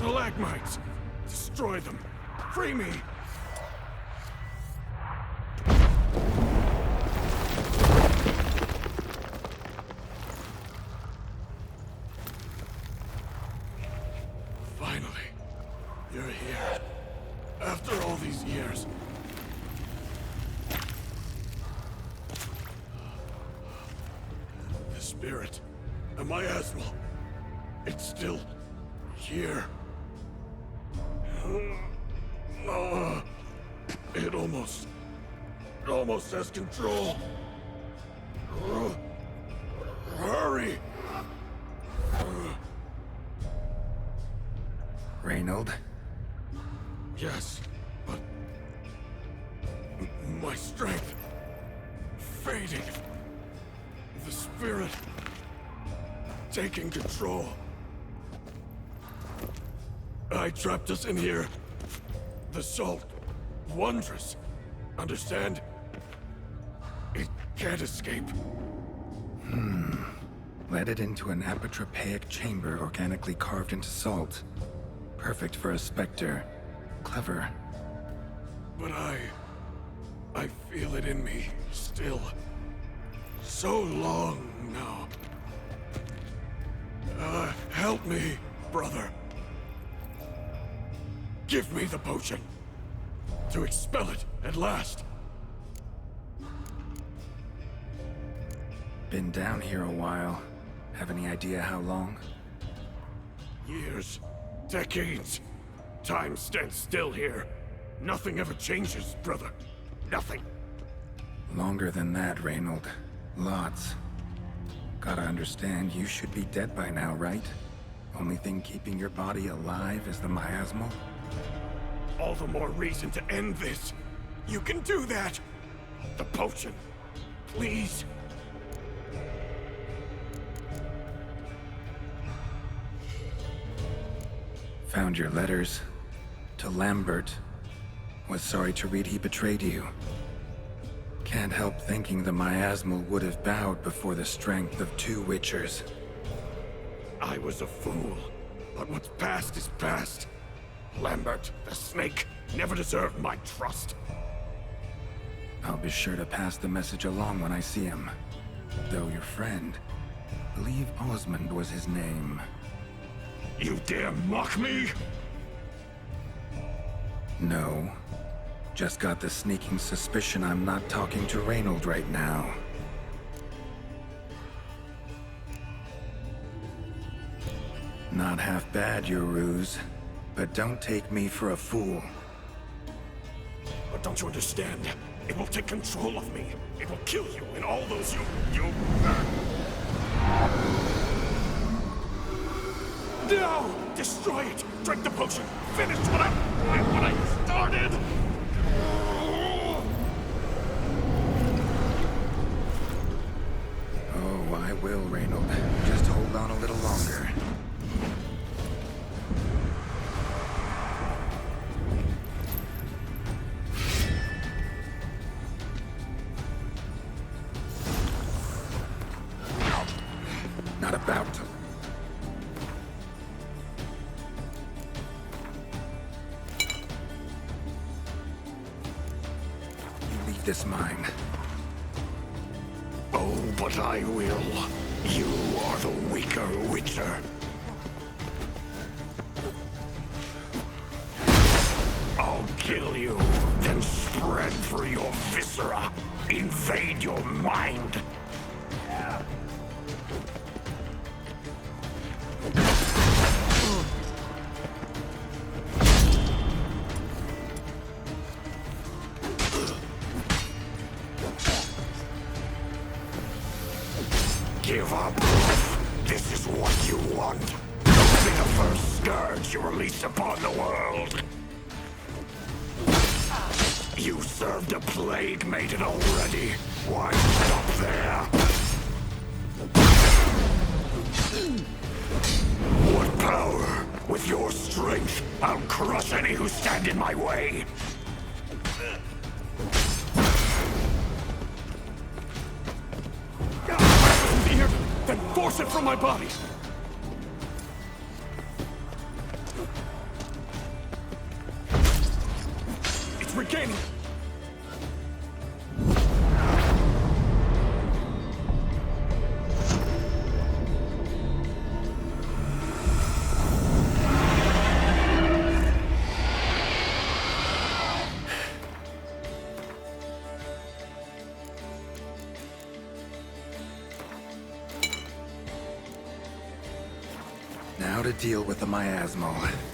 Stalagmites! Destroy them! Free me! Finally, you're here. After all these years. The spirit, the miasmal, it's still here. It almost has control. Hurry! Reynold? Yes, but my strength fading. The spirit taking control. I trapped us in here. The salt, wondrous. Understand? It can't escape. Led it into an apotropaic chamber organically carved into salt. Perfect for a specter. Clever. But I feel it in me still. So long now. Help me, brother. Give me the potion. To expel it at last. Been down here a while. Have any idea how long? Years. Decades. Time stands still here. Nothing ever changes, brother. Nothing. Longer than that, Reynold. Lots. Gotta understand, you should be dead by now, right? Only thing keeping your body alive is the miasmal? All the more reason to end this. You can do that. The potion. Please. Found your letters. To Lambert. Was sorry to read he betrayed you. Can't help thinking the miasmal would have bowed before the strength of two Witchers. I was a fool. But what's past is past. Lambert, the snake, never deserved my trust. I'll be sure to pass the message along when I see him. Though your friend, believe Osmond was his name. You dare mock me? No. Just got the sneaking suspicion I'm not talking to Reynold right now. Not half bad, your ruse. But don't take me for a fool. But don't you understand? It will take control of me. It will kill you and all those you... No! Destroy it! Drink the potion! Finish what I started! Oh, I will, Reynold. Just hold on a little longer. Not about to. You leave this mine. Oh, but I will. You are the weaker Witcher. I'll kill you, then spread through your viscera. Invade your mind. Give up. This is what you want. Don't be the first scourge you release upon the world. You served a plague maiden already. Why stop there? What power? With your strength, I'll crush any who stand in my way. Then force it from my body! how to deal with the miasmal.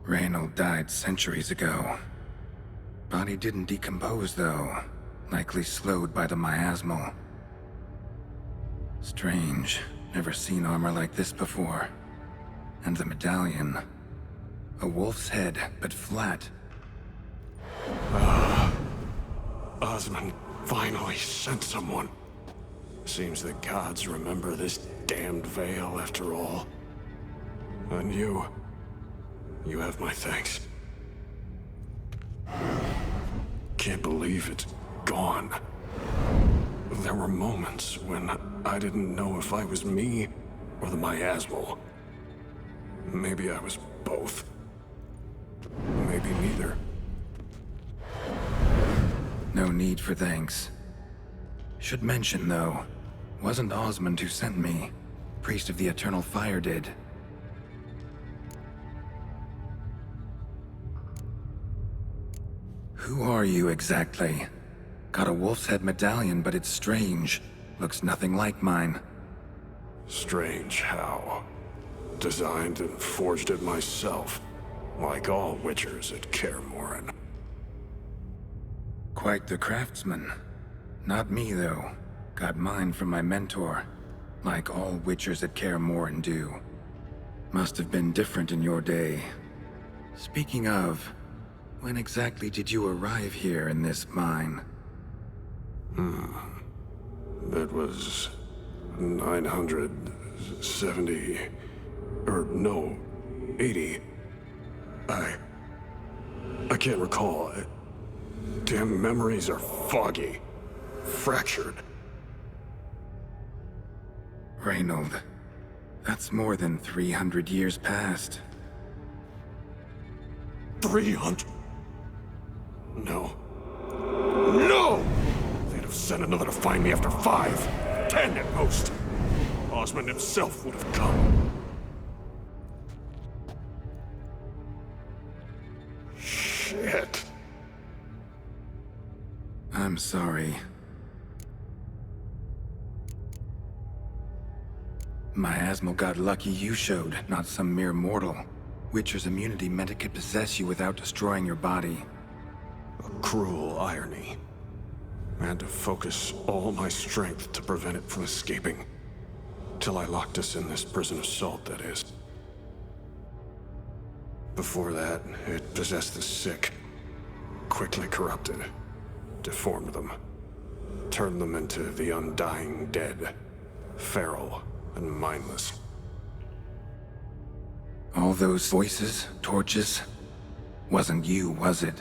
Reynold died centuries ago. Body didn't decompose, though. Likely slowed by the miasmal. Strange. Never seen armor like this before. And the medallion. A wolf's head, but flat. Osmond finally sent someone. Seems the gods remember this damned veil after all. And you have my thanks. Can't believe it's gone. There were moments when I didn't know if I was me or the miasmal. Maybe I was both. Maybe neither. No need for thanks. Should mention, though, wasn't Osmond who sent me. Priest of the Eternal Fire did. Who are you exactly? Got a wolf's head medallion, but it's strange. Looks nothing like mine. Strange how? Designed and forged it myself, like all witchers at Kaer Morhen. Quite the craftsman. Not me, though. Got mine from my mentor, like all witchers at Kaer Morhen do. Must have been different in your day. Speaking of, when exactly did you arrive here in this mine? It was 970... or no, 80. I can't recall. Damn memories are foggy. Fractured. Reynold, that's more than 300 years past. 300? No. No! They'd have sent another to find me after 5, 10 at most. Osmond himself would have come. Shit. I'm sorry. Miasmal got lucky you showed, not some mere mortal. Witcher's immunity meant it could possess you without destroying your body. A cruel irony. I had to focus all my strength to prevent it from escaping. Till I locked us in this prison of salt, that is. Before that, it possessed the sick. Quickly corrupted. Deformed them. Turned them into the undying dead. Feral and mindless. All those voices, torches, wasn't you, was it?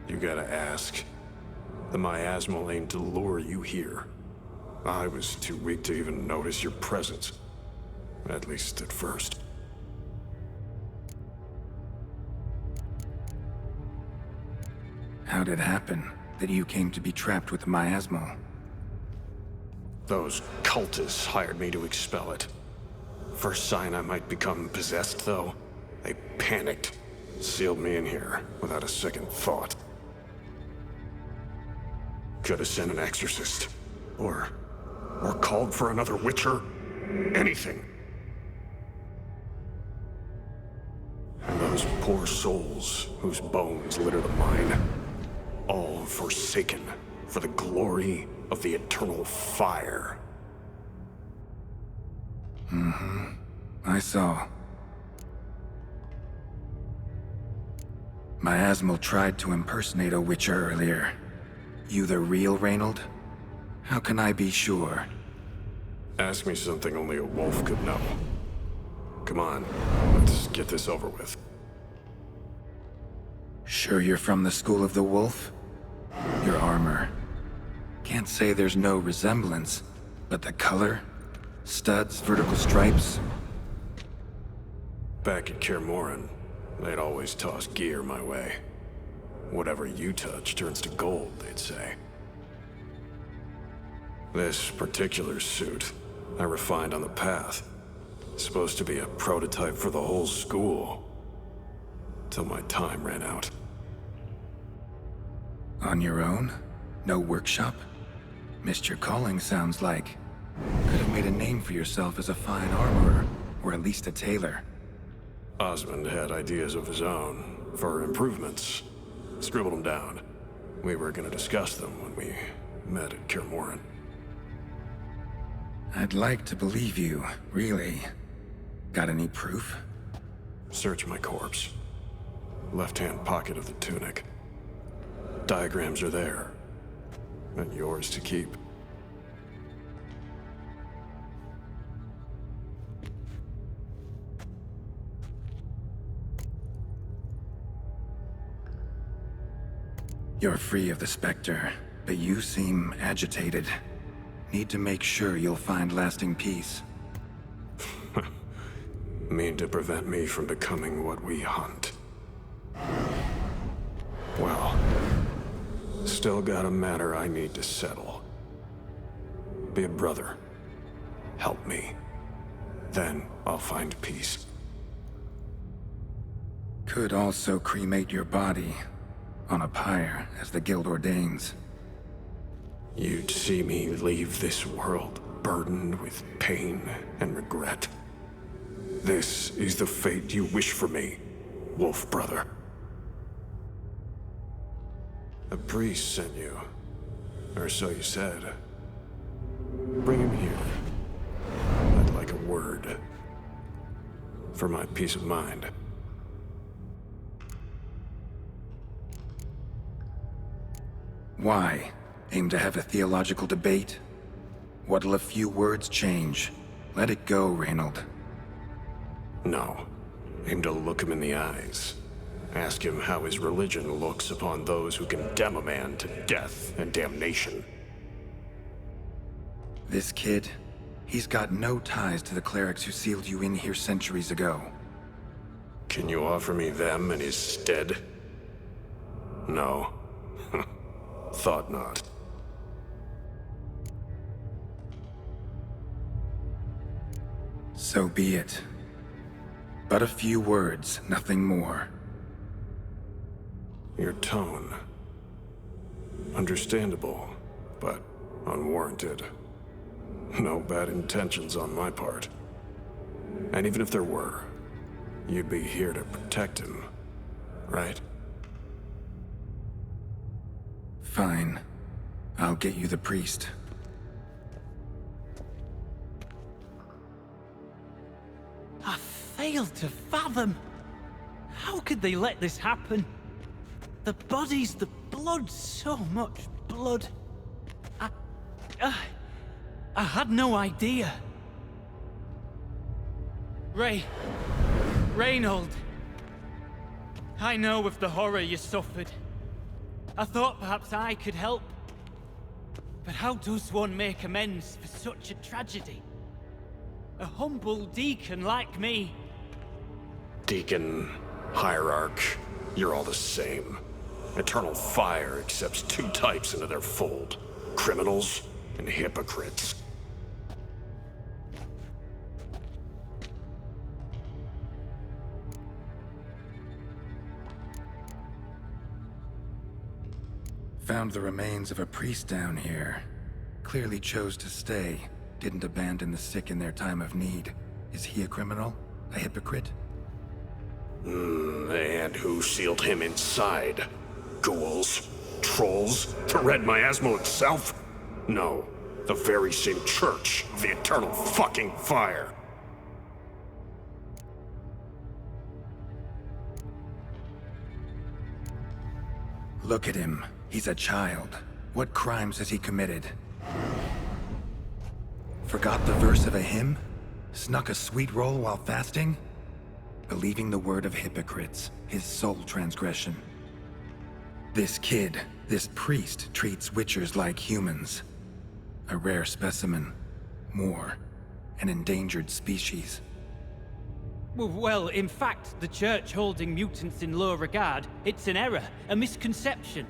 You gotta ask. The miasmal aimed to lure you here. I was too weak to even notice your presence. At least at first. How'd it happen that you came to be trapped with the miasmal? Those cultists hired me to expel it. First sign I might become possessed, though, they panicked. Sealed me in here without a second thought. Could have sent an exorcist. Or called for another witcher. Anything. And those poor souls whose bones litter the mine. All forsaken for the glory of the Eternal Fire. I saw. Miasmal tried to impersonate a witcher earlier. You the real Reynold? How can I be sure? Ask me something only a wolf could know. Come on, let's get this over with. Sure you're from the School of the Wolf? Your armor. Can't say there's no resemblance, but the color? Studs, vertical stripes? Back at Kaer Morhen, they'd always toss gear my way. Whatever you touch turns to gold, they'd say. This particular suit, I refined on the path. Supposed to be a prototype for the whole school. Till my time ran out. On your own? No workshop? Missed your calling, sounds like. Could have made a name for yourself as a fine armorer, or at least a tailor. Osmond had ideas of his own for improvements. Scribbled them down. We were gonna discuss them when we met at Kirmoran. I'd like to believe you, really. Got any proof? Search my corpse. Left-hand pocket of the tunic. Diagrams are there. And yours to keep. You're free of the Spectre, but you seem agitated. Need to make sure you'll find lasting peace. Mean to prevent me from becoming what we hunt. Well, still got a matter I need to settle. Be a brother. Help me. Then I'll find peace. Could also cremate your body on a pyre, as the guild ordains. You'd see me leave this world burdened with pain and regret. This is the fate you wish for me, Wolf Brother. A priest sent you, or so you said. Bring him here. I'd like a word. For my peace of mind. Why? Aim to have a theological debate? What'll a few words change? Let it go, Reynold. No. Aim to look him in the eyes. Ask him how his religion looks upon those who condemn a man to death and damnation. This kid, he's got no ties to the clerics who sealed you in here centuries ago. Can you offer me them in his stead? No. Thought not. So be it. But a few words, nothing more. Your tone. Understandable, but unwarranted. No bad intentions on my part. And even if there were, you'd be here to protect him, right? Fine. I'll get you the priest. I failed to fathom. How could they let this happen? The bodies, the blood, so much blood. I had no idea. Reynold. I know of the horror you suffered. I thought perhaps I could help. But how does one make amends for such a tragedy? A humble deacon like me. Deacon, hierarch, you're all the same. Eternal Fire accepts two types into their fold. Criminals and hypocrites. Found the remains of a priest down here. Clearly chose to stay. Didn't abandon the sick in their time of need. Is he a criminal? A hypocrite? And who sealed him inside? Ghouls? Trolls? The Red Miasmal itself? No. The very same church of the Eternal fucking Fire. Look at him. He's a child. What crimes has he committed? Forgot the verse of a hymn? Snuck a sweet roll while fasting? Believing the word of hypocrites, his sole transgression. This kid, this priest, treats witchers like humans. A rare specimen. More. An endangered species. Well, in fact, the church holding mutants in low regard, it's an error, a misconception.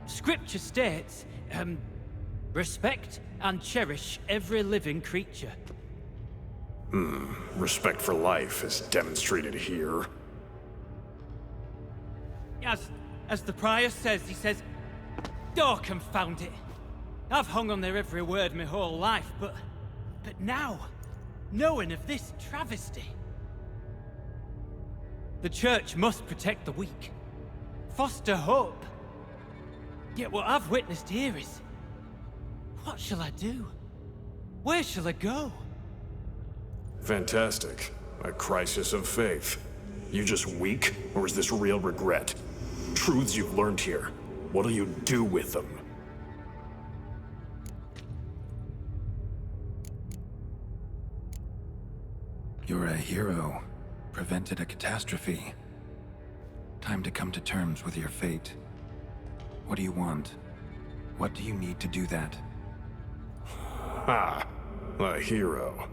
Scripture states, respect and cherish every living creature. Respect for life is demonstrated here. As the prior says, he says, oh, confound it. I've hung on their every word my whole life, but now, knowing of this travesty. The Church must protect the weak, foster hope. Yet what I've witnessed here is... what shall I do? Where shall I go? Fantastic. A crisis of faith. You just weak, or is this real regret? Truths you've learned here. What'll you do with them? You're a hero. Prevented a catastrophe. Time to come to terms with your fate. What do you want? What do you need to do that? Ah, a hero.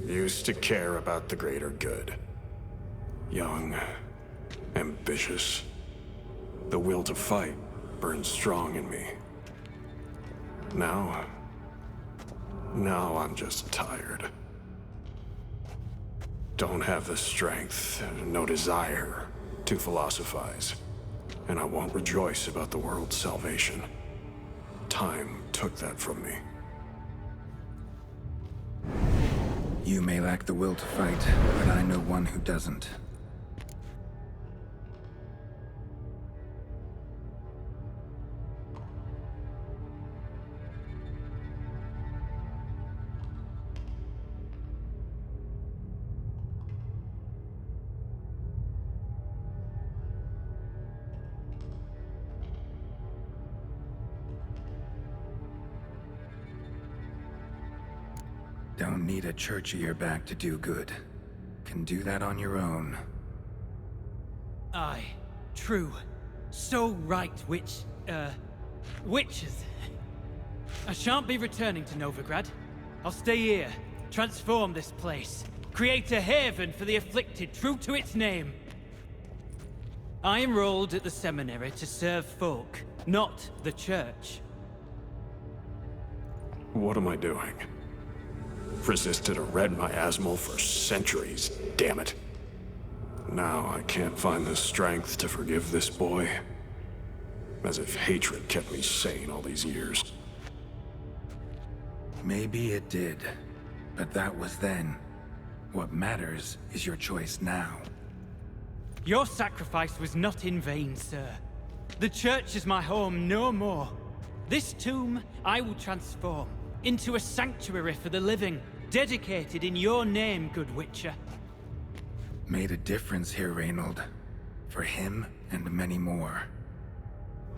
Used to care about the greater good. Young, ambitious. The will to fight burned strong in me. Now I'm just tired. Don't have the strength, no desire to philosophize. And I won't rejoice about the world's salvation. Time took that from me. You may lack the will to fight, but I know one who doesn't. Don't need a church at your back to do good. Can do that on your own. Aye, true. So right, witches. I shan't be returning to Novigrad. I'll stay here, transform this place, create a haven for the afflicted, true to its name. I enrolled at the seminary to serve folk, not the church. What am I doing? Resisted a red miasmal for centuries, damn it. Now I can't find the strength to forgive this boy. As if hatred kept me sane all these years. Maybe it did, but that was then. What matters is your choice now. Your sacrifice was not in vain, sir. The church is my home no more. This tomb I will transform into a sanctuary for the living, dedicated in your name, good Witcher. Made a difference here, Reynold. For him and many more.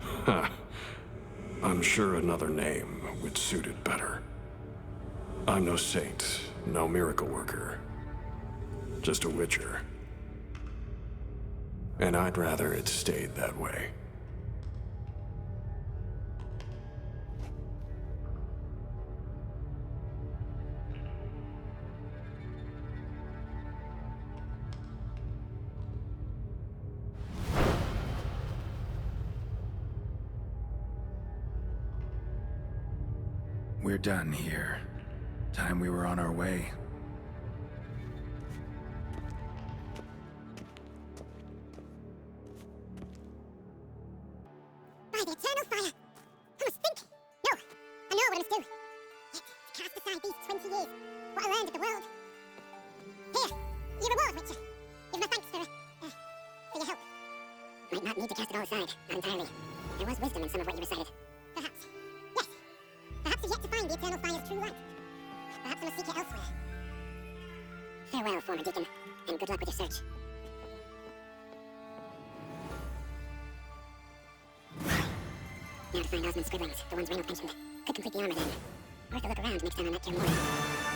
Ha. I'm sure another name would suit it better. I'm no saint, no miracle worker. Just a Witcher. And I'd rather it stayed that way. We're done here. Time we were on our way. By the eternal fire! I must think! No! I know what I must do! Yet, to cast aside these 20 years, what I learned of the world. Here! Your reward, Witcher! Give my thanks for your help. Might not need to cast it all aside, not entirely. There was wisdom in some of what you recited. Perhaps. Yes! Perhaps I've yet to find the eternal fire's true light. Perhaps I must seek it elsewhere. Farewell, former deacon, and good luck with your search. Now to find Osmond's scribblings, the ones Reynold mentioned. Could complete the armor then. Worth a look around next time I'm at Kaer Morhen.